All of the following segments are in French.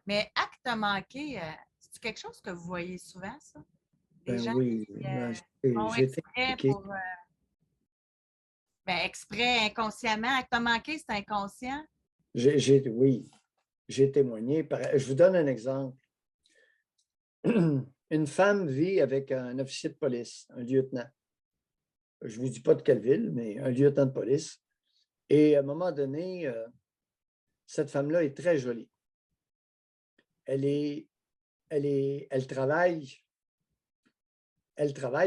Mais acte manqué, c'est quelque chose que vous voyez souvent, ça? Des Ben gens oui, qui ben, font j'ai été exprès impliqué. pour, ben, exprès, inconsciemment. Acte manqué, c'est inconscient. Oui, j'ai témoigné. Je vous donne un exemple. Une femme vit avec un officier de police, un lieutenant. Je ne vous dis pas de quelle ville, mais un lieutenant de police. Et à un moment donné, cette femme-là est très jolie. Elle est, elle travaille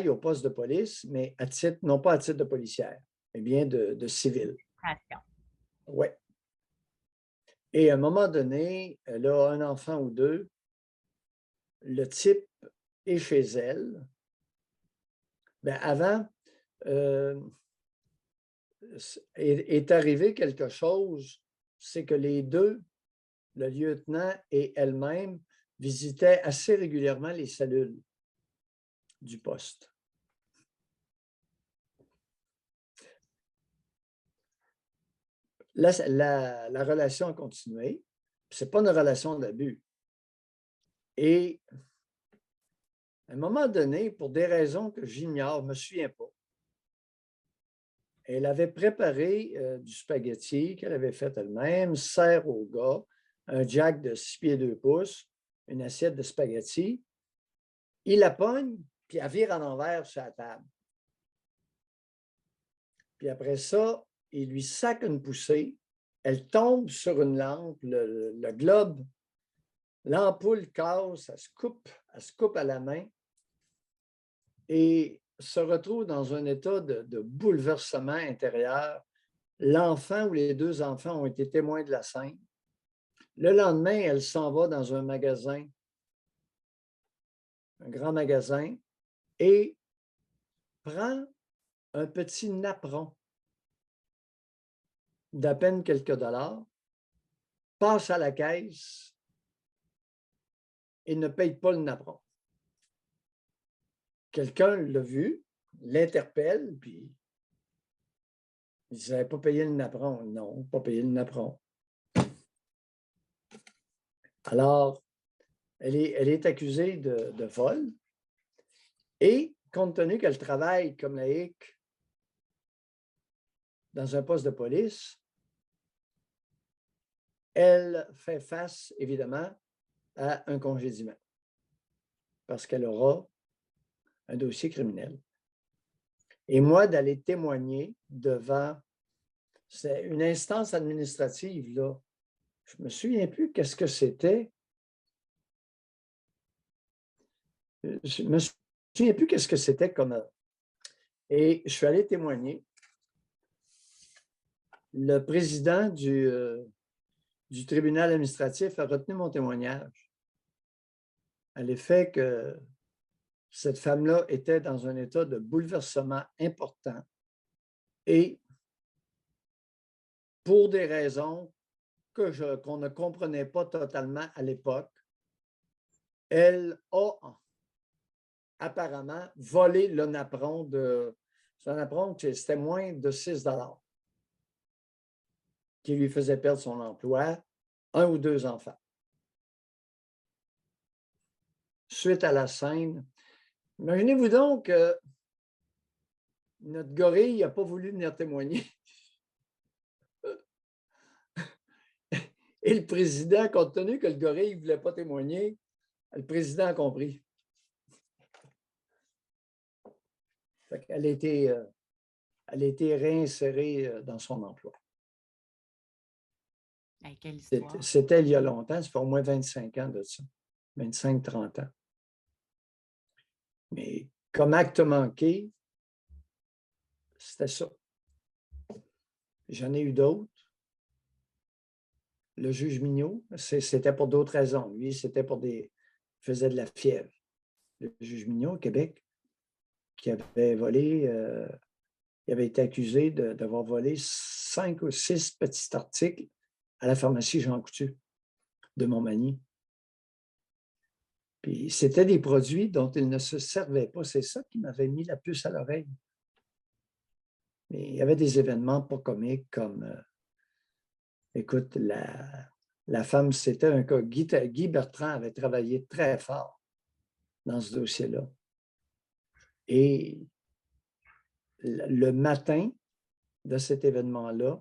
au poste de police, mais à titre, non pas à titre de policière, mais bien de civil. Administration. Ouais. Et à un moment donné, elle a un enfant ou deux. Le type est chez elle. Ben avant, euh, est arrivé quelque chose, c'est que les deux, le lieutenant et elle-même, visitaient assez régulièrement les cellules du poste. La relation a continué. Ce n'est pas une relation d'abus. Et à un moment donné, pour des raisons que j'ignore, je ne me souviens pas, elle avait préparé du spaghetti qu'elle avait fait elle-même, sert au gars, un jack de 6 pieds 2 pouces, une assiette de spaghetti. Il la pogne, puis elle vire à l'envers sur la table. Puis après ça, il lui sac une poussée. Elle tombe sur une lampe, le globe, l'ampoule casse, elle se coupe à la main et se retrouve dans un état de bouleversement intérieur. L'enfant ou les deux enfants ont été témoins de la scène. Le lendemain, elle s'en va dans un magasin, un grand magasin, et prend un petit napperon d'à peine quelques dollars, passe à la caisse et ne paye pas le napperon. Quelqu'un l'a vu, l'interpelle, puis il dit, vous n'avez pas payé le napperon. Non, pas payé le napperon. Alors, elle est accusée de vol et compte tenu qu'elle travaille comme laïque dans un poste de police, elle fait face, évidemment, à un congédiement parce qu'elle aura un dossier criminel. Et moi, d'aller témoigner devant, c'est une instance administrative, là. Je ne me souviens plus qu'est-ce que c'était. Je ne me souviens plus qu'est-ce que c'était comme. Et je suis allé témoigner. Le président du tribunal administratif a retenu mon témoignage à l'effet que cette femme-là était dans un état de bouleversement important et pour des raisons qu'on ne comprenait pas totalement à l'époque, elle a apparemment volé le napperon de. C'est un napperon c'était moins de 6 qui lui faisait perdre son emploi, un ou deux enfants. Suite à la scène, imaginez-vous donc que notre gorille n'a pas voulu venir témoigner. Et le président, compte tenu que le gorille ne voulait pas témoigner, le président a compris. Elle a été réinsérée dans son emploi. Hey, quelle histoire. C'était il y a longtemps, ça fait au moins 25 ans de ça, 25-30 ans. Mais comme acte manqué, c'était ça. J'en ai eu d'autres. Le juge Mignot, c'était pour d'autres raisons. Lui, c'était pour des. Il faisait de la fièvre. Le juge Mignot, au Québec, qui avait volé, il avait été accusé d'avoir volé 5 ou 6 petits articles à la pharmacie Jean Coutu de Montmagny. Puis c'était des produits dont il ne se servait pas. C'est ça qui m'avait mis la puce à l'oreille. Mais il y avait des événements pas comiques comme, écoute, La femme, c'était un cas. Guy Bertrand avait travaillé très fort dans ce dossier-là. Et le matin de cet événement-là,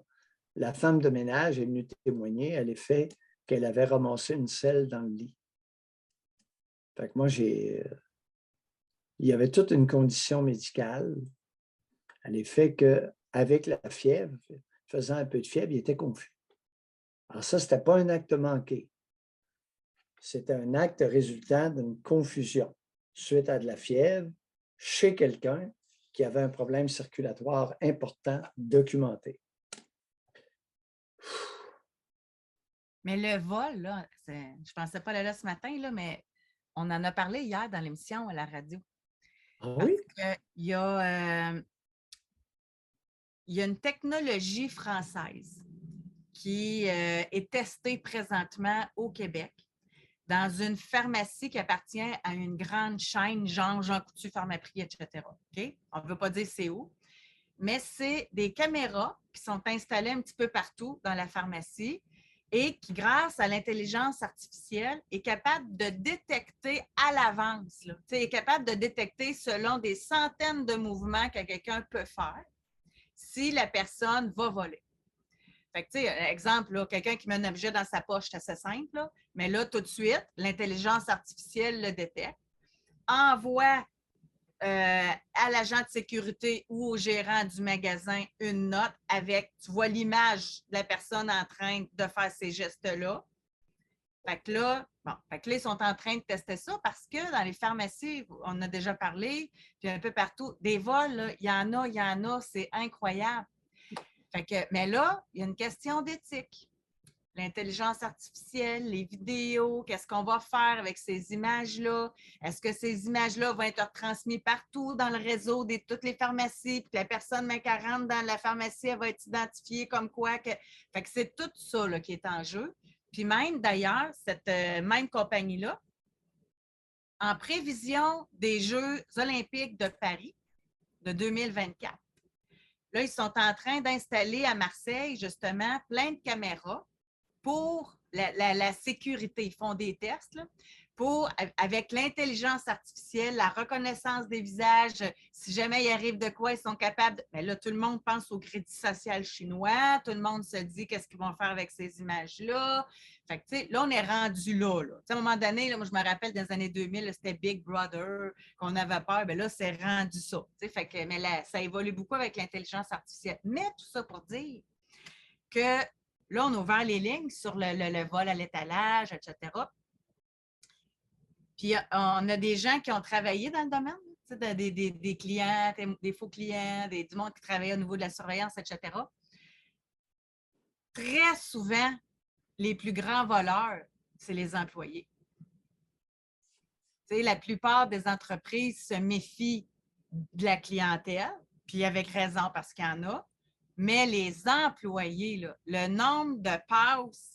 la femme de ménage est venue témoigner à l'effet qu'elle avait ramassé une selle dans le lit. Fait que moi, il y avait toute une condition médicale à l'effet qu'avec la fièvre, faisant un peu de fièvre, il était confus. Alors ça, ce n'était pas un acte manqué. C'était un acte résultant d'une confusion suite à de la fièvre chez quelqu'un qui avait un problème circulatoire important documenté. Mais le vol, là, je ne pensais pas aller là ce matin, là, mais on en a parlé hier dans l'émission à la radio. Ah Parce oui? qu'il y a une technologie française qui est testée présentement au Québec dans une pharmacie qui appartient à une grande chaîne, genre Jean Coutu, Pharmaprix, etc. Okay? On ne veut pas dire c'est où, mais c'est des caméras qui sont installées un petit peu partout dans la pharmacie et qui, grâce à l'intelligence artificielle, est capable de détecter à l'avance, est capable de détecter selon des centaines de mouvements que quelqu'un peut faire si la personne va voler. Fait que, tu sais, exemple, quelqu'un qui met un objet dans sa poche, c'est assez simple, là, mais là, tout de suite, l'intelligence artificielle le détecte, envoie à l'agent de sécurité ou au gérant du magasin une note avec, tu vois l'image de la personne en train de faire ces gestes-là. Fait que là, ils sont en train de tester ça parce que dans les pharmacies, on en a déjà parlé, puis un peu partout, des vols, il y en a, c'est incroyable. Fait que, mais là, il y a une question d'éthique. L'intelligence artificielle, les vidéos, qu'est-ce qu'on va faire avec ces images-là? Est-ce que ces images-là vont être transmises partout dans le réseau de toutes les pharmacies, puis que la personne même 40 dans la pharmacie, elle va être identifiée comme quoi? Fait que c'est tout ça là, qui est en jeu. Puis même, d'ailleurs, cette même compagnie-là, en prévision des Jeux olympiques de Paris de 2024, là, ils sont en train d'installer à Marseille, justement, plein de caméras pour la sécurité. Ils font des tests là, pour, avec l'intelligence artificielle, la reconnaissance des visages. Si jamais il arrive de quoi, ils sont capables. Mais là, tout le monde pense au crédit social chinois. Tout le monde se dit qu'est-ce qu'ils vont faire avec ces images-là. Fait que, tu sais, là, on est rendu là. À un moment donné, là, moi, je me rappelle dans les années 2000, c'était Big Brother, qu'on avait peur. Bien là, c'est rendu ça. Fait que, mais là, ça évolue beaucoup avec l'intelligence artificielle. Mais tout ça pour dire que là, on a ouvert les lignes sur le vol à l'étalage, etc. Puis, on a des gens qui ont travaillé dans le domaine, des clients, des faux clients, du monde qui travaille au niveau de la surveillance, etc. Très souvent, les plus grands voleurs, c'est les employés. La plupart des entreprises se méfient de la clientèle, puis avec raison parce qu'il y en a, mais les employés, là, le nombre de passes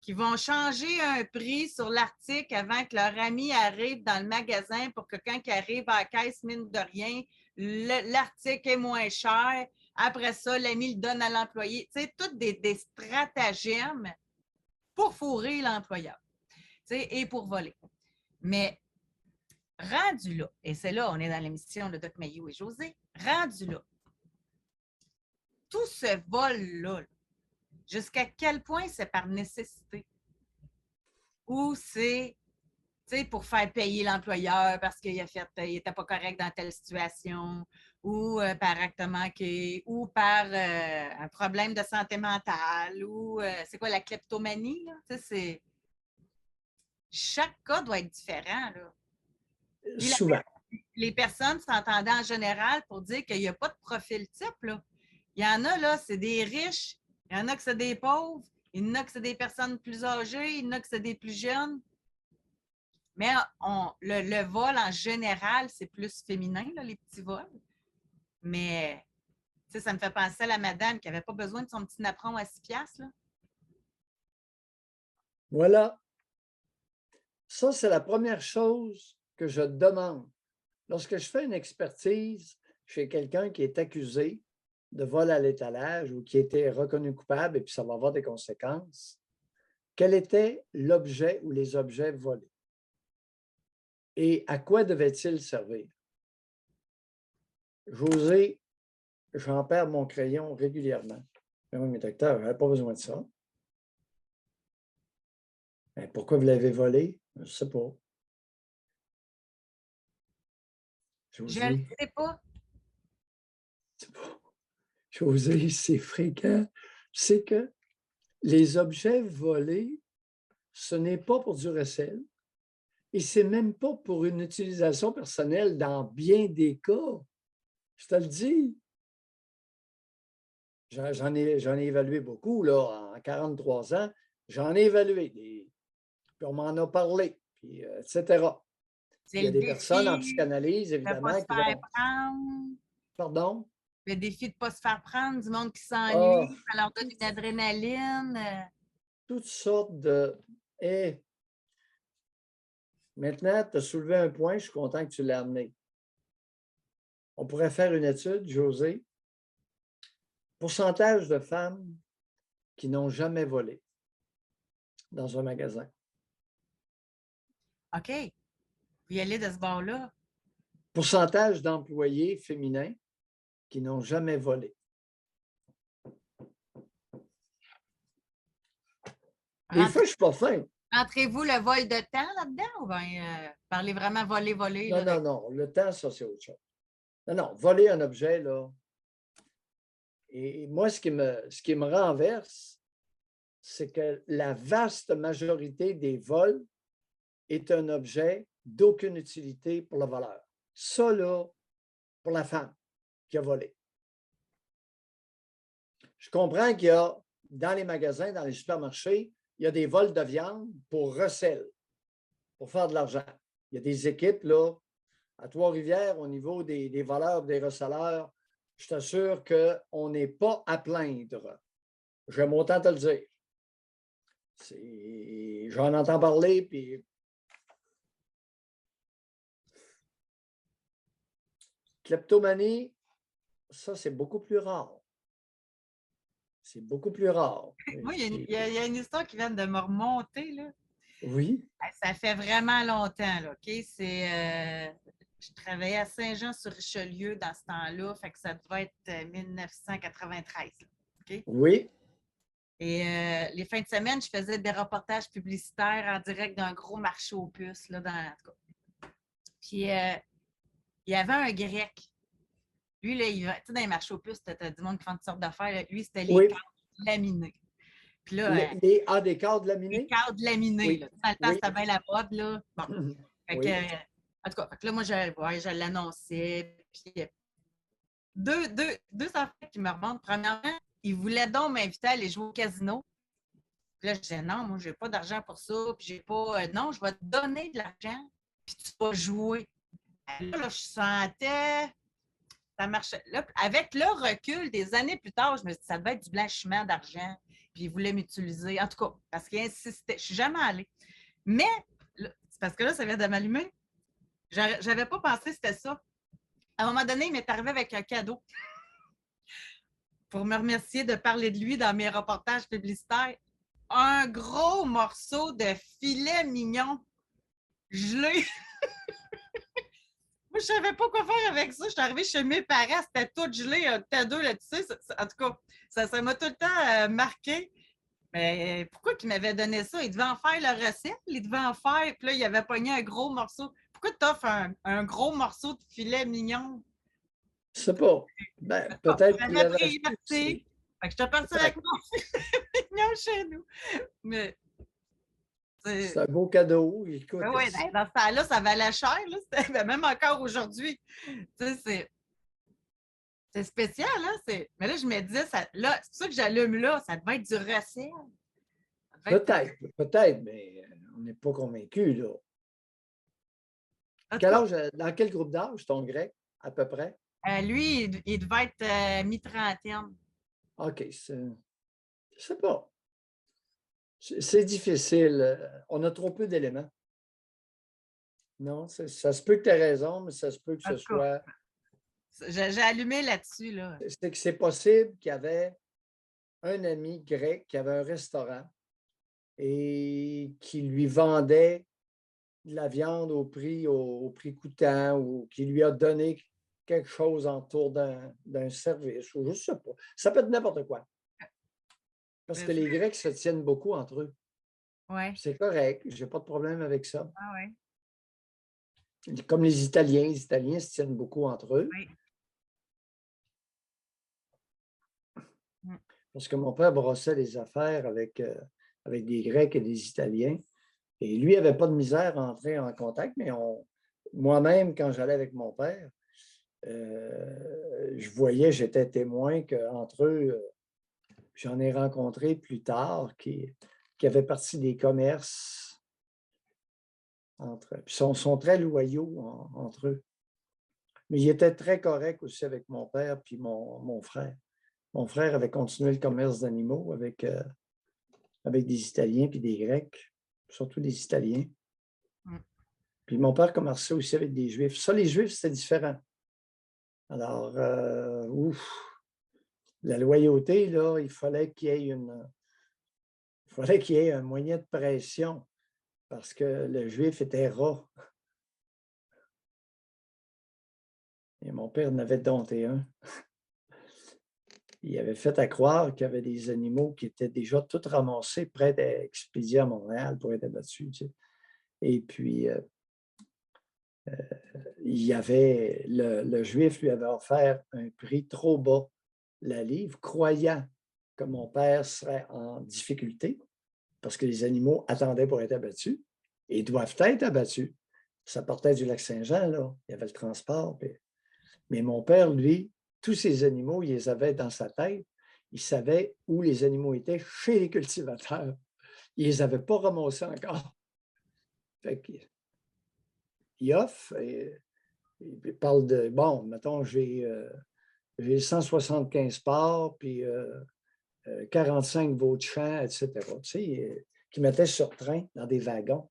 qui vont changer un prix sur l'article avant que leur ami arrive dans le magasin pour que quand il arrive à la caisse, mine de rien, l'article est moins cher. Après ça, l'ami le donne à l'employé. Tu sais, tous des stratagèmes pour fourrer l'employeur, et pour voler. Mais rendu là, et c'est là, on est dans l'émission de Doc Mayou et José, rendu là, tout ce vol-là, jusqu'à quel point c'est par nécessité? Ou c'est pour faire payer l'employeur parce qu'il n'était pas correct dans telle situation, ou par acte manqué, ou par un problème de santé mentale, ou c'est quoi la kleptomanie? Là? Chaque cas doit être différent. Là. Puis Souvent. les personnes s'entendaient en général pour dire qu'il n'y a pas de profil type. Là. Il y en a, là, c'est des riches, il y en a que c'est des pauvres, il y en a que c'est des personnes plus âgées, il y en a que c'est des plus jeunes. Mais le vol, en général, c'est plus féminin, là, les petits vols. Mais ça me fait penser à la madame qui n'avait pas besoin de son petit napperon à 6 piastres. Là. Voilà. Ça, c'est la première chose que je demande. Lorsque je fais une expertise chez quelqu'un qui est accusé de vol à l'étalage ou qui a été reconnu coupable, et puis ça va avoir des conséquences, quel était l'objet ou les objets volés et à quoi devaient-ils servir? José, j'en perds mon crayon régulièrement. Mais oui, mais docteur, je n'avais pas besoin de ça. Ben, pourquoi vous l'avez volé? Je ne sais pas. Je ne José, sais pas. c'est pas. José, c'est fréquent. C'est que les objets volés, ce n'est pas pour du recel et c'est même pas pour une utilisation personnelle dans bien des cas. Je te le dis. J'en ai évalué beaucoup, là, en 43 ans. J'en ai évalué, puis on m'en a parlé, puis, etc. C'est Il y a le des personnes en défi psychanalyse, de ne pas évidemment, se qui faire vont. prendre. Pardon? Le défi de ne pas se faire prendre, du monde qui Ah, s'ennuie, ça leur donne une adrénaline. toutes sortes de. Et maintenant, tu as soulevé un point, je suis content que tu l'aies amené. On pourrait faire une étude, José. Pourcentage de femmes qui n'ont jamais volé dans un magasin. OK. Vous y allez de ce bord-là. Pourcentage d'employés féminins qui n'ont jamais volé. Des fois, je ne suis pas fin. Rentrez-vous le vol de temps là-dedans ou bien parlez vraiment voler, Non, là, non, non. Le temps, ça, c'est autre chose. Non, non. Voler un objet, là. Et moi, ce qui me renverse, c'est que la vaste majorité des vols est un objet d'aucune utilité pour le voleur. Ça, là, pour la femme qui a volé. Je comprends qu'il y a, dans les magasins, dans les supermarchés, il y a des vols de viande pour recel, pour faire de l'argent. Il y a des équipes, là, à Trois-Rivières, au niveau des voleurs, des receleurs. Je t'assure qu'on n'est pas à plaindre. J'aime autant te le dire. J'en entends parler, puis kleptomanie, ça, c'est beaucoup plus rare. C'est beaucoup plus rare. Moi, il y a une histoire qui vient de me remonter, là. Oui. Ça fait vraiment longtemps, là, OK? Je travaillais à Saint-Jean-sur-Richelieu dans ce temps-là, fait que ça devait être 1993, là, OK? Oui. Et les fins de semaine, je faisais des reportages publicitaires en direct d'un gros marché aux puces, là, en tout cas. Puis, il y avait un Grec. Lui, là, tu sais, dans les marchés aux puces, tu as du monde qui font toutes sortes d'affaires. Là. Lui, c'était les Oui. cadres laminés. Puis là, Des cadres les laminés? cadres laminés, Oui. là. Dans le temps, Oui. c'était bien la mode, là. Bon. Fait Oui. que, en tout cas, fait que là, moi, je l'annonçais. Puis, deux affaires qui me remontent. Premièrement, ils voulaient donc m'inviter à aller jouer au casino. Puis là, je disais, non, moi, je n'ai pas d'argent pour ça. Puis, j'ai pas. Non, je vais te donner de l'argent. Puis, tu vas jouer. Là, je sentais. Ça marchait. Là, avec le recul, des années plus tard, je me suis dit, ça devait être du blanchiment d'argent. Puis, ils voulaient m'utiliser. En tout cas, parce qu'ils insistaient. Je ne suis jamais allée. Mais, c'est parce que là, ça vient de m'allumer. J'avais pas pensé que c'était ça. À un moment donné, il m'est arrivé avec un cadeau pour me remercier de parler de lui dans mes reportages publicitaires. Un gros morceau de filet mignon gelé. Moi, je savais pas quoi faire avec ça. Je suis arrivée chez mes parents, c'était tout gelé, un tas d'eau là-dessus. En tout cas, ça m'a tout le temps marqué. Mais pourquoi il m'avait donné ça? Il devait en faire le recette, il devait en faire, puis là, il avait pogné un gros morceau. Pourquoi tu offres un gros morceau de filet mignon? Je ne sais pas. Ben, peut-être qu'il J'avais avait pris, acheté merci. aussi. Fait que je te parti avec mon filet mignon chez nous. Mais, C'est un beau cadeau. Écoute, oui, dans ce temps-là, ça valait cher, là. Même encore aujourd'hui. C'est spécial, hein? Mais là, je me disais, là, c'est pour ça que j'allume là, ça devait être du recel. peut-être, mais on n'est pas convaincu, là. Dans quel groupe d'âge, ton grec, à peu près? Lui, il devait être mi-trentaine. OK, je ne sais pas. C'est difficile. On a trop peu d'éléments. Non, ça se peut que tu aies raison, mais ça se peut que En ce tout cas, soit. j'ai allumé là-dessus, là. C'est que c'est possible qu'il y avait un ami grec qui avait un restaurant et qui lui vendait de la viande au prix coûtant ou qui lui a donné quelque chose en retour d'un service ou je ne sais pas. Ça peut être n'importe quoi. Parce que les Grecs se tiennent beaucoup entre eux. Ouais. C'est correct, je n'ai pas de problème avec ça. Ah ouais. Comme les Italiens se tiennent beaucoup entre eux. Oui. Parce que mon père brossait les affaires avec des Grecs et des Italiens. Et lui n'avait pas de misère à entrer en contact, mais moi-même, quand j'allais avec mon père, je voyais, j'étais témoin qu'entre eux, j'en ai rencontré plus tard qui avaient partie des commerces entre eux. Puis ils sont très loyaux entre eux. Mais ils étaient très corrects aussi avec mon père puis mon frère. Mon frère avait continué le commerce d'animaux avec des Italiens puis des Grecs, surtout des Italiens. Puis mon père commerçait aussi avec des Juifs. Ça, les Juifs, c'était différent. Alors, la loyauté, là, il fallait qu'il y ait un moyen de pression parce que le Juif était rat. Et mon père en avait dompté un. Il avait fait à croire qu'il y avait des animaux qui étaient déjà tous ramassés, prêts à être expédiés à Montréal pour être abattus. Tu sais. Et puis, il y avait le Juif lui avait offert un prix trop bas la livre, croyant que mon père serait en difficulté parce que les animaux attendaient pour être abattus et doivent être abattus. Ça partait du lac Saint-Jean, là. Il y avait le transport. Mais mon père, lui, tous ces animaux, il les avait dans sa tête. Il savait où les animaux étaient chez les cultivateurs. Il ne les avait pas ramassés encore. Fait qu'il offre et il parle de, bon, mettons, j'ai 175 parts, puis 45 veaux de champ, etc. Tu sais, qui mettaient sur train dans des wagons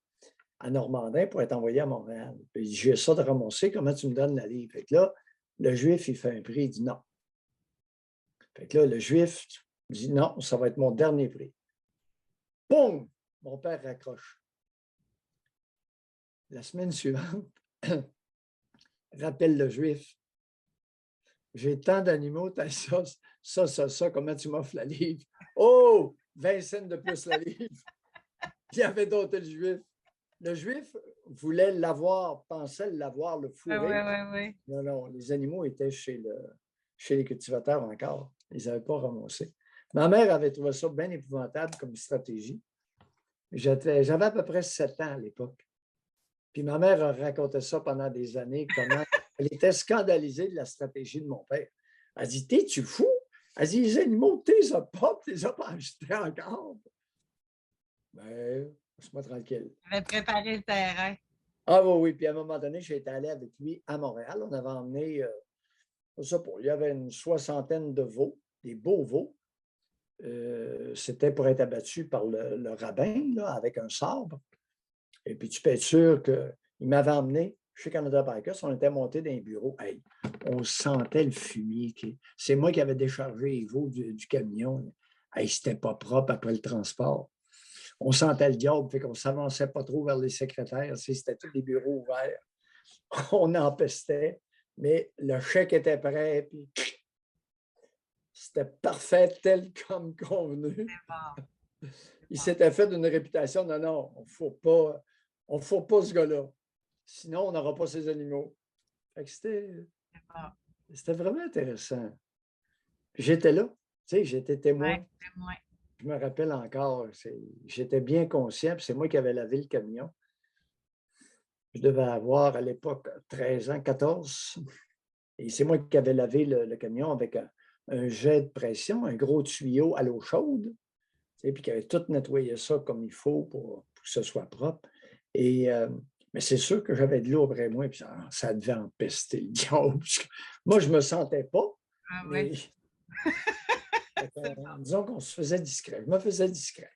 à Normandin pour être envoyé à Montréal. Puis il dit, j'ai ça de ramasser, comment tu me donnes la livre? Fait que là, le Juif, il fait un prix, il dit non. Fait que là, le Juif dit non, ça va être mon dernier prix. Boum! Mon père raccroche. La semaine suivante, rappelle le Juif. J'ai tant d'animaux, t'as ça, comment tu m'offres la livre? Oh! 20 cents de plus la livre. Il y avait d'autres Juifs. Le Juif voulait l'avoir, pensait l'avoir, le fourré. Oui. Non, non, les animaux étaient chez les cultivateurs encore. Ils n'avaient pas ramassé. Ma mère avait trouvé ça bien épouvantable comme stratégie. J'avais à peu près 7 ans à l'époque. Puis ma mère a raconté ça pendant des années, comment elle était scandalisée de la stratégie de mon père. Elle dit, t'es-tu fou? Elle dit, les animaux, tu les as pas achetés encore. Ben, laisse-moi tranquille. Il avait préparé le terrain. Ah oui. Puis à un moment donné, j'étais allé avec lui à Montréal. On avait emmené, je sais pas, il y avait une 60aine de veaux, des beaux veaux. C'était pour être abattu par le rabbin, là, avec un sabre. Et puis, tu peux être sûr qu'il m'avait emmené chez Canada Bikers. On était monté dans les bureaux. Hey, on sentait le fumier. C'est moi qui avais déchargé les veaux du camion. Hey, c'était pas propre après le transport. On sentait le diable, fait qu'on ne s'avançait pas trop vers les secrétaires. C'était tous les bureaux ouverts. On empestait, mais le chèque était prêt. Puis c'était parfait, tel comme convenu. Il s'était fait d'une réputation, non, on ne faut pas ce gars-là. Sinon, on n'aura pas ces animaux. C'était vraiment intéressant. J'étais là, j'étais témoin. Je me rappelle encore, j'étais bien conscient, puis c'est moi qui avais lavé le camion. Je devais avoir à l'époque 13 ans, 14. Et c'est moi qui avais lavé le camion avec un jet de pression, un gros tuyau à l'eau chaude. Puis qui avait tout nettoyé ça comme il faut pour que ce soit propre. Mais c'est sûr que j'avais de l'eau après moi, puis ça devait empester le diable. Moi, je ne me sentais pas. Ah mais... Disons qu'on se faisait discret. Je me faisais discret.